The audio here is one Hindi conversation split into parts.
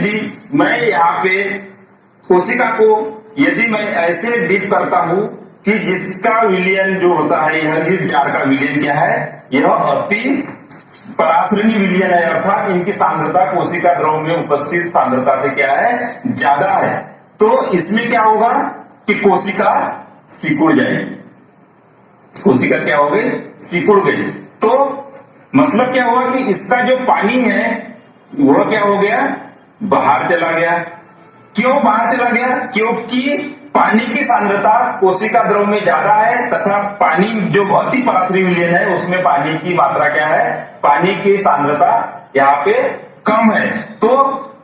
यदि मैं यहाँ पे कोशिका को यदि मैं ऐसे डीप करता हूं कि जिसका विलयन जो होता है यह इस जार का विलयन क्या है, यह अति परासरणी विलयन है, अर्थात इनकी सांद्रता कोशिका द्रव में उपस्थित सांद्रता से क्या है, ज्यादा है। तो इसमें क्या होगा कि कोशिका सिकुड़ जाएगी, कोशिका क्या हो गई, सिकुड़ गई। तो मतलब क्या हुआ कि इसका जो पानी है वह क्या हो गया, बाहर चला गया। क्यों बाहर चला गया, क्योंकि पानी की सांद्रता कोशिका द्रव में ज्यादा है तथा पानी जो अति परासरी विलयन है उसमें पानी की मात्रा क्या है, पानी की सांद्रता यहाँ पे कम है। तो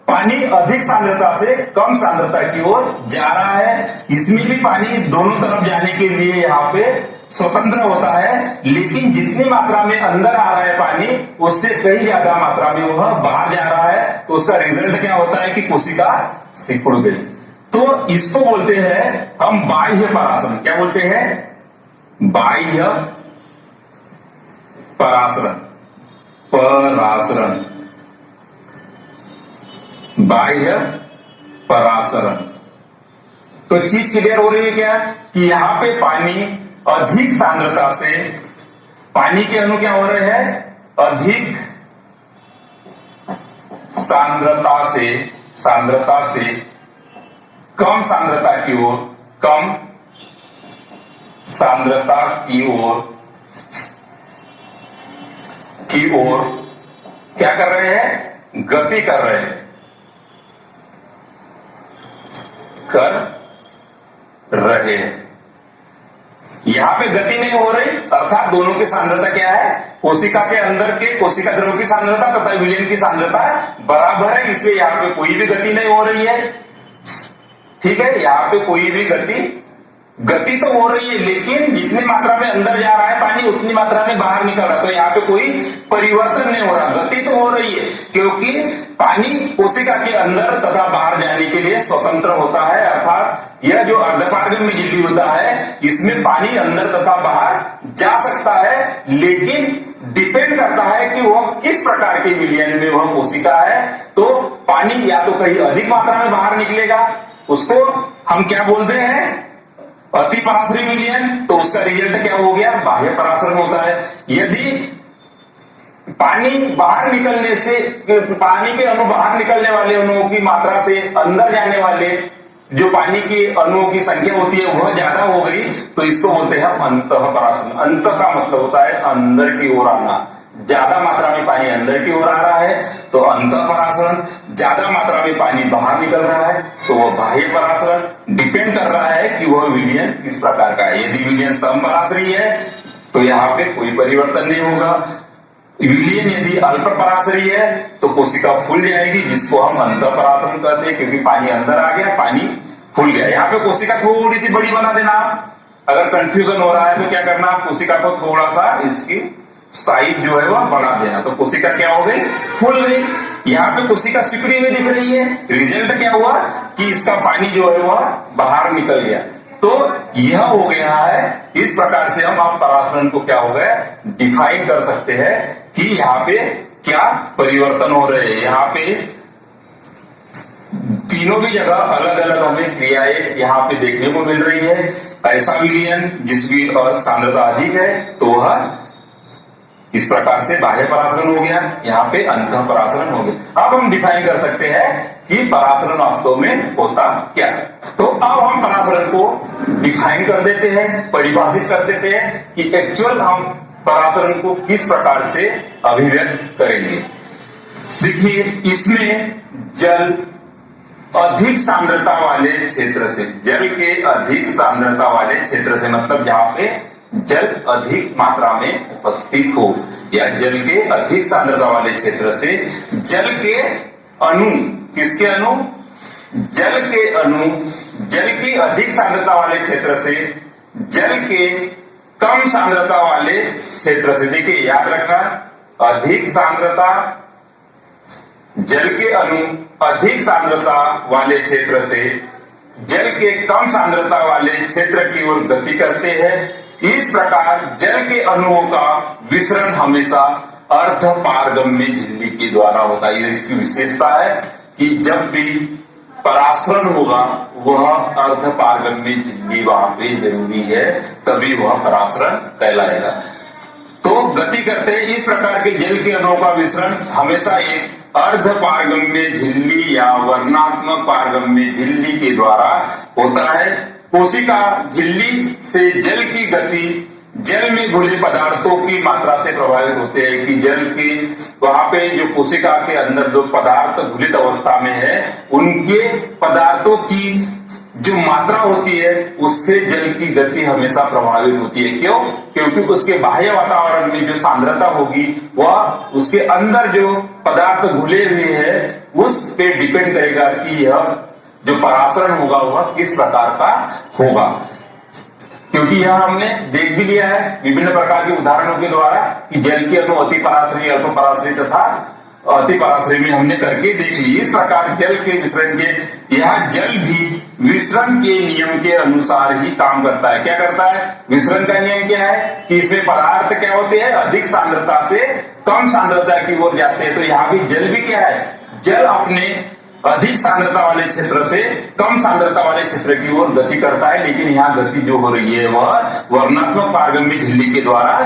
पानी अधिक सांद्रता से कम सांद्रता की ओर जा रहा है। इसमें भी पानी दोनों तरफ जाने के लिए यहाँ पे स्वतंत्र होता है, लेकिन जितनी मात्रा में अंदर आ रहा है पानी उससे कई ज्यादा मात्रा में वह बाहर जा रहा है। तो उसका रिजल्ट क्या होता है कि कोशिका सिकुड़ गई। तो इसको बोलते हैं हम बाह्य परासरण। क्या बोलते हैं, बाह्य परासरण, परासरण, बाह्य परासरण। तो चीज क्लियर हो रही है क्या कि यहां पे पानी अधिक सांद्रता से, पानी के अणु क्या हो रहे हैं, अधिक सांद्रता से कम सांद्रता की ओर, कम सांद्रता की ओर क्या कर रहे हैं, गति कर रहे हैं, यहां पे गति नहीं हो रही, अर्थात दोनों की सांद्रता क्या है, कोशिका के अंदर के कोशिका द्रव की सांद्रता तथा विलयन की सांद्रता बराबर है, इसलिए यहां पे कोई भी गति नहीं हो रही है। ठीक है, यहां पे कोई भी गति तो हो रही है, लेकिन जितनी मात्रा में अंदर जा रहा है पानी उतनी मात्रा में बाहर निकल रहा है। तो यहाँ पे कोई परिवर्तन नहीं हो रहा, गति तो हो रही है क्योंकि पानी कोशिका के अंदर तथा बाहर जाने के लिए स्वतंत्र होता है। अर्थात यह जो अर्धपारगम्य झिल्ली होता है इसमें पानी अंदर तथा बाहर जा सकता है, लेकिन डिपेंड करता है कि वह किस प्रकार के विलयन में वह कोशिका है। तो पानी या तो कहीं अधिक मात्रा में बाहर निकलेगा, उसको हम क्या बोलते हैं, अति परासरी विलयन। तो उसका रिजल्ट क्या हो गया, बाह्य परासरण होता है। यदि पानी बाहर निकलने से, पानी के अणु बाहर निकलने वाले अणुओं की मात्रा से अंदर जाने वाले जो पानी के अणुओं की संख्या होती है वह ज्यादा हो गई, तो इसको बोलते हैं अंतः परासरण। अंत का मतलब होता है अंदर की ओर आना, ज्यादा मात्रा में पानी अंदर की ओर आ रहा है तो अंतः परासरण, ज्यादा मात्रा में पानी बाहर निकल रहा है तो वह बाह्य परासरण। डिपेंड कर रहा है कि वह विलयन किस प्रकार का है। यदि विलयन समपरासरी है तो यहाँ पे कोई परिवर्तन नहीं होगा। विलयन यदि अल्प परासरी है तो कोशिका फूल जाएगी, जिसको हम अंतः परासरण कहते हैं, क्योंकि पानी अंदर आ गया, पानी फूल गया। यहाँ पे कोशिका थोड़ी सी बड़ी बना देना। अगर कंफ्यूजन हो रहा है तो क्या करना, कोशिका को थोड़ा सा इसकी साइज जो है वह बढ़ा देना, तो कोशिका क्या हो गई, फूल गई। यहाँ पे कोशिका सिकुड़ी हुई दिख रही है, रिजल्ट क्या हुआ कि इसका पानी जो है वह बाहर निकल गया। तो यह हो गया है। इस प्रकार से हम आप परासरण को क्या हो गया, डिफाइन कर सकते हैं कि यहाँ पे क्या परिवर्तन हो रहे हैं। यहाँ पे तीनों भी जगह अलग अलग हमें क्रियाएं यहाँ पे देखने को मिल रही है। ऐसा विलयन जिसकी सांद्रता अधिक है तो वह इस प्रकार से बाह्य परासरण हो गया, यहाँ पे अंतः परासरण हो गया। अब हम डिफाइन कर सकते हैं कि परासरण वास्तव में होता क्या है। तो अब हम परासरण को डिफाइन कर देते हैं, परिभाषित कर देते हैं कि एक्चुअल हम परासरण को किस प्रकार से अभिव्यक्त करेंगे। देखिए, इसमें जल अधिक सांद्रता वाले क्षेत्र से, जल के अधिक सांद्रता वाले क्षेत्र से मतलब जहां पे जल अधिक मात्रा में उपस्थित हो या जल के अधिक सांद्रता वाले क्षेत्र से जल के अणु, किसके अणु, जल के अणु, जल की अधिक सांद्रता वाले क्षेत्र से जल के कम सांद्रता वाले क्षेत्र से, देखिए याद रखना, अधिक सांद्रता, जल के अणु अधिक सांद्रता वाले क्षेत्र से जल के कम सांद्रता वाले क्षेत्र की ओर गति करते हैं। इस प्रकार जल के अणुओं का विसरण हमेशा अर्ध पारगम्य झिल्ली के द्वारा होता है, इसकी विशेषता है। कि जब भी परासरण होगा वह अर्ध पारगम्य झिल्ली वहां पे जरूरी है, तभी वह परासरण कहलाएगा। तो गति करते इस प्रकार के जल के अणुओं का विसरण हमेशा एक अर्ध पारगम्य झिल्ली या वर्णात्मक पारगम्य झिल्ली के द्वारा होता है। कोशिका झिल्ली से जल की गति जल में घुले पदार्थों की मात्रा से प्रभावित होते हैं कि जल की वहां पे जो कोशिका के अंदर जो पदार्थ घुलित अवस्था में है उनके पदार्थों की जो मात्रा होती है उससे जल की गति हमेशा प्रभावित होती है। क्यों? क्योंकि उसके बाह्य वातावरण में जो सांद्रता होगी वह उसके अंदर जो पदार्थ घुले हुए हैं उस पे डिपेंड करेगा कि यह जो परासरण होगा वह किस प्रकार का होगा। क्योंकि यह हमने देख भी लिया है विभिन्न प्रकार के उदाहरणों के द्वारा कि जल के अणु अति पराश्रयी, अल्प पराश्रयी तथा अति पराश्रयी में हमने करके देख ली। इस प्रकार जल के विसरण के यह जल भी विसरण के नियम के अनुसार ही काम करता है। क्या करता है? विसरण का नियम क्या है कि इसमें पदार्थ क्या होते हैं, अधिक सांद्रता से कम सांद्रता की ओर जाते हैं। तो यहाँ भी जल भी क्या है, जल अपने अधिक सांद्रता वाले क्षेत्र से कम सांद्रता वाले क्षेत्र की ओर गति करता है, लेकिन यहाँ गति जो हो रही है वह वर्णात्मक पारगम्य झिल्ली के द्वारा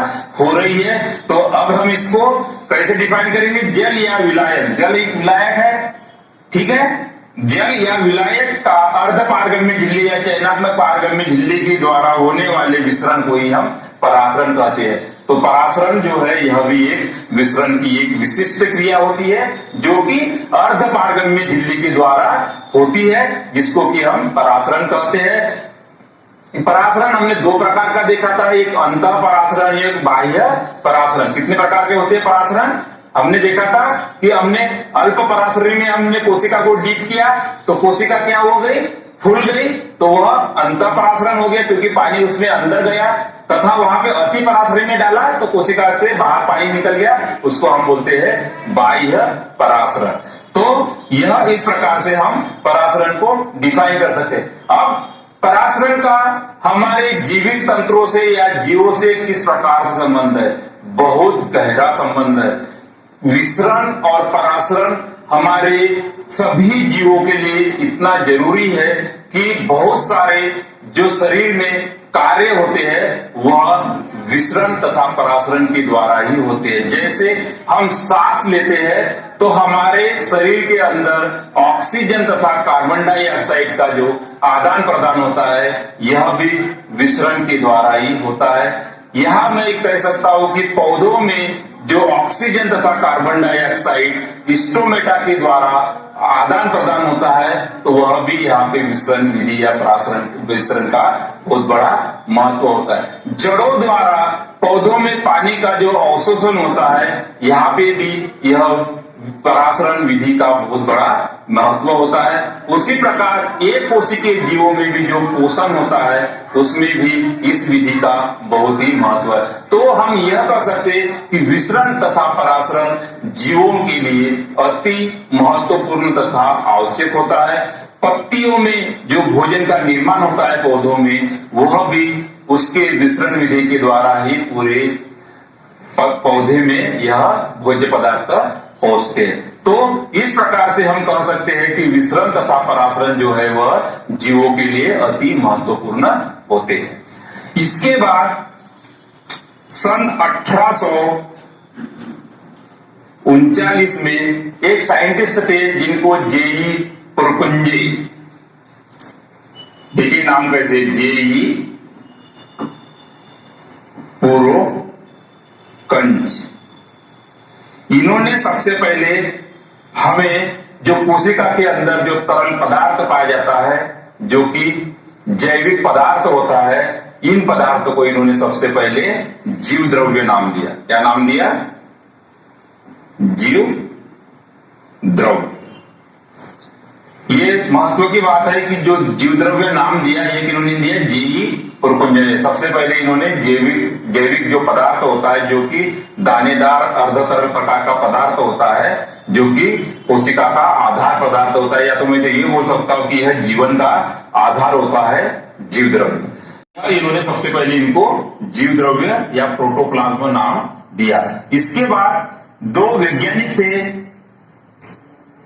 हो रही है। तो अब हम इसको कैसे डिफाइन करेंगे? जल या विलायक। जल एक विलायक है, ठीक है। जल या विलायक का अर्ध पारगम्य झिल्ली या चयनात्मक पारगम्य झिल्ली के द्वारा होने वाले विसरण को ही हम परासरण कहते हैं। तो परासरण जो है यह भी एक विसरण की एक विशिष्ट क्रिया होती है जो कि अर्ध पारगम्य झिल्ली के द्वारा होती है, जिसको कि हम परासरण कहते हैं। परासरण हमने दो प्रकार का देखा था, एक अंतः परासरण, एक बाह्य परासरण। कितने प्रकार के होते हैं परासरण? हमने देखा था कि हमने अल्प परासरण में हमने कोशिका को डीप किया तो कोशिका क्या हो गई, फूल गई, तो वह अंतः परासरण हो गया क्योंकि पानी उसमें अंदर गया। तथा वहां पे अति परासरण में डाला तो कोशिका से बाहर पानी निकल गया, उसको हम बोलते हैं बाह्य परासरण। तो यह इस प्रकार से हम परासरण को डिफाइन कर सकते हैं। अब परासरण का हमारे जीवित तंत्रों से या जीवों से किस प्रकार से संबंध है? बहुत गहरा संबंध है। विसरण और परासरण हमारे सभी जीवों के लिए इतना जरूरी है कि बहुत सारे जो शरीर में कार्य होते हैं वह विसरण तथा परासरण के द्वारा ही होते हैं। जैसे हम सांस लेते हैं तो हमारे शरीर के अंदर ऑक्सीजन तथा कार्बन डाइऑक्साइड का जो आदान प्रदान होता है यह भी विसरण के द्वारा ही होता है। यहां मैं कह सकता हूं कि पौधों में जो ऑक्सीजन तथा कार्बन डाइऑक्साइड स्टोमेटा के द्वारा आदान प्रदान होता है तो वह भी यहाँ पे विसरण विधि या परासरण विसरण का बहुत बड़ा महत्व होता है। जड़ों द्वारा पौधों में पानी का जो अवशोषण होता है यहाँ पे भी यह परासरण विधि का बहुत बड़ा महत्व होता है। उसी प्रकार एक कोशिकीय जीवों में भी जो पोषण होता है उसमें भी इस विधि का बहुत ही महत्व है। तो हम यह कह सकते हैं कि विसरण तथा परासरण जीवों के लिए अति महत्वपूर्ण तथा आवश्यक होता है। पत्तियों में जो भोजन का निर्माण होता है पौधों में वह भी उसके विसरण विधि के द्वारा ही पूरे पौधे में यह भोज्य पदार्थ पहुंचते हैं। तो इस प्रकार से हम कह सकते हैं कि विसरण तथा परासरण जो है वह जीवों के लिए अति महत्वपूर्ण होते हैं। इसके बाद सन 1839 में एक साइंटिस्ट थे जिनको जेई पुरकुंजे, देखिए नाम कैसे, जेई पुरोकंज। इन्होंने सबसे पहले हमें जो कोशिका के अंदर जो तरल पदार्थ पाया जाता है जो कि जैविक पदार्थ होता है, इन पदार्थों को इन्होंने सबसे पहले जीव द्रव्य नाम दिया। क्या नाम दिया? जीव द्रव्य। ये महत्व की बात है कि जो जीव द्रव्य नाम दिया है इन्होंने दिया जेई पुरकुंज ने। सबसे पहले इन्होंने जैविक जो पदार्थ होता है जो कि दानेदार अर्धतरल प्रकार का पदार्थ होता है जो कि कोशिका का आधार पदार्थ होता है, या तो मैं ये बोल सकता हूं कि यह जीवन का आधार होता है जीव द्रव्य। इन्होंने सबसे पहले इनको जीव द्रव्य या प्रोटोप्लाज्म नाम दिया। इसके बाद दो वैज्ञानिक थे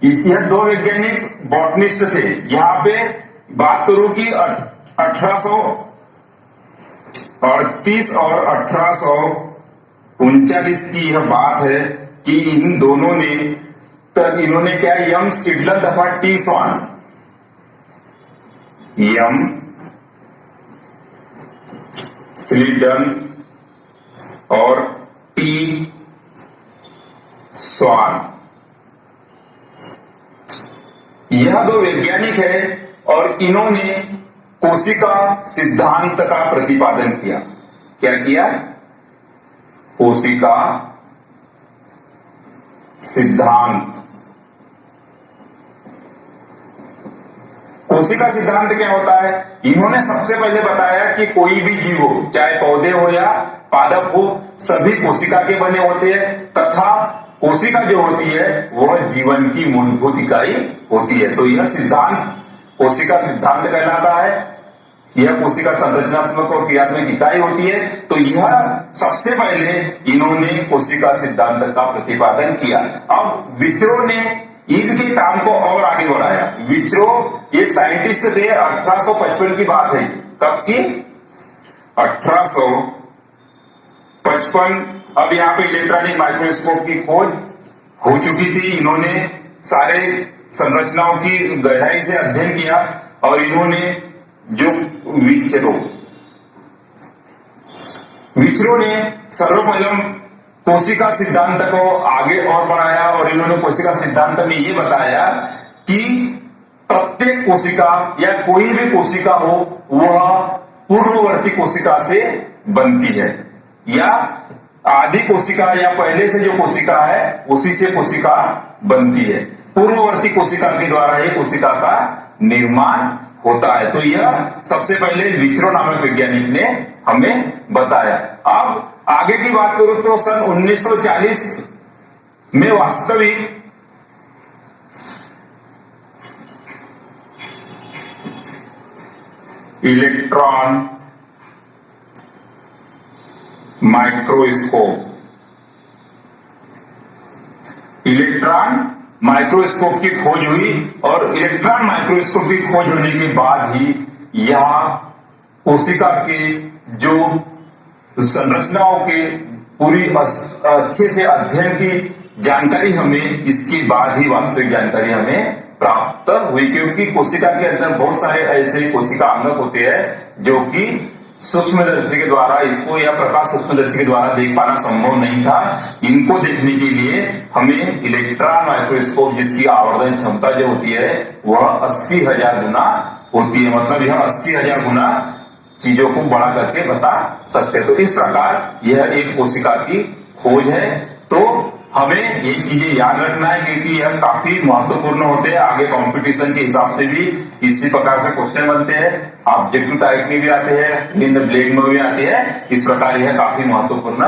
यह दो वैज्ञानिक बॉटनिस्ट थे। यहाँ पे बात करूं कि 1838 और 1839 की यह बात है कि इन दोनों ने तब इन्होंने क्या यम सिडलन तथा टी स्वान, यम स्लिडन और टी स्वान, यह दो वैज्ञानिक है और इन्होंने कोशिका सिद्धांत का प्रतिपादन किया। क्या किया? कोशिका सिद्धांत। कोशिका सिद्धांत क्या होता है? इन्होंने सबसे पहले बताया कि कोई भी जीव हो, चाहे पौधे हो या पादप हो, सभी कोशिका के बने होते हैं तथा कोशिका जो होती है वह जीवन की मूलभूत इकाई होती है। तो यह सिद्धांत कोशिका सिद्धांत कहलाता है। यह कोशिका संरचनात्मक और क्रियात्मक इकाई होती है। तो यह सबसे पहले इन्होंने कोशिका सिद्धांत का प्रतिपादन किया। अब विचरो ने इनके काम को और आगे बढ़ाया। विचरो एक साइंटिस्ट थे, 1855 की बात है। कब की? 1855। अब यहाँ पे इलेक्ट्रॉनिक माइक्रोस्कोप की खोज हो चुकी थी। इन्होंने सारे संरचनाओं की गहराई से अध्ययन किया और इन्होंने जो विचरो ने सर्वप्रथम कोशिका सिद्धांत को आगे और बढ़ाया और इन्होंने कोशिका सिद्धांत में ये बताया कि प्रत्येक कोशिका या कोई भी कोशिका हो वह पूर्ववर्ती कोशिका से बनती है, या आदि कोशिका या पहले से जो कोशिका है उसी से कोशिका बनती है। पूर्ववर्ती कोशिका के द्वारा ये कोशिका का निर्माण होता है। तो यह सबसे पहले विचरो नामक वैज्ञानिक ने हमें बताया। अब आगे की बात करूं तो सन 1940 में वास्तविक इलेक्ट्रॉन माइक्रोस्कोप की खोज हुई और इलेक्ट्रॉन माइक्रोस्कोप की खोज होने के बाद ही यह कोशिका के जो संरचनाओं के पूरी अच्छे से अध्ययन की जानकारी हमें इसके बाद ही वास्तविक जानकारी हमें प्राप्त हुई, क्योंकि कोशिका के अंदर बहुत सारे ऐसे कोशिका अंग होते हैं जो कि सूक्ष्मदर्शी के द्वारा इसको या प्रकाश सूक्ष्मदर्शी के द्वारा देख पाना संभव नहीं था। इनको देखने के लिए हमें इलेक्ट्रॉन माइक्रोस्कोप, जिसकी आवर्धन क्षमता जो होती है वह 80,000 गुना होती है। मतलब यह 80,000 गुना चीजों को बड़ा करके बता सकते हैं। तो इस प्रकार यह एक कोशिका की खोज है। तो हमें ये चीजें याद रखना है क्योंकि यह काफी महत्वपूर्ण होते हैं। आगे कंपटीशन के हिसाब से भी इसी प्रकार से क्वेश्चन बनते हैं। ऑब्जेक्टिव टाइप में भी आते हैं, इन ब्लैक में भी आते हैं। इस प्रकार यह काफी महत्वपूर्ण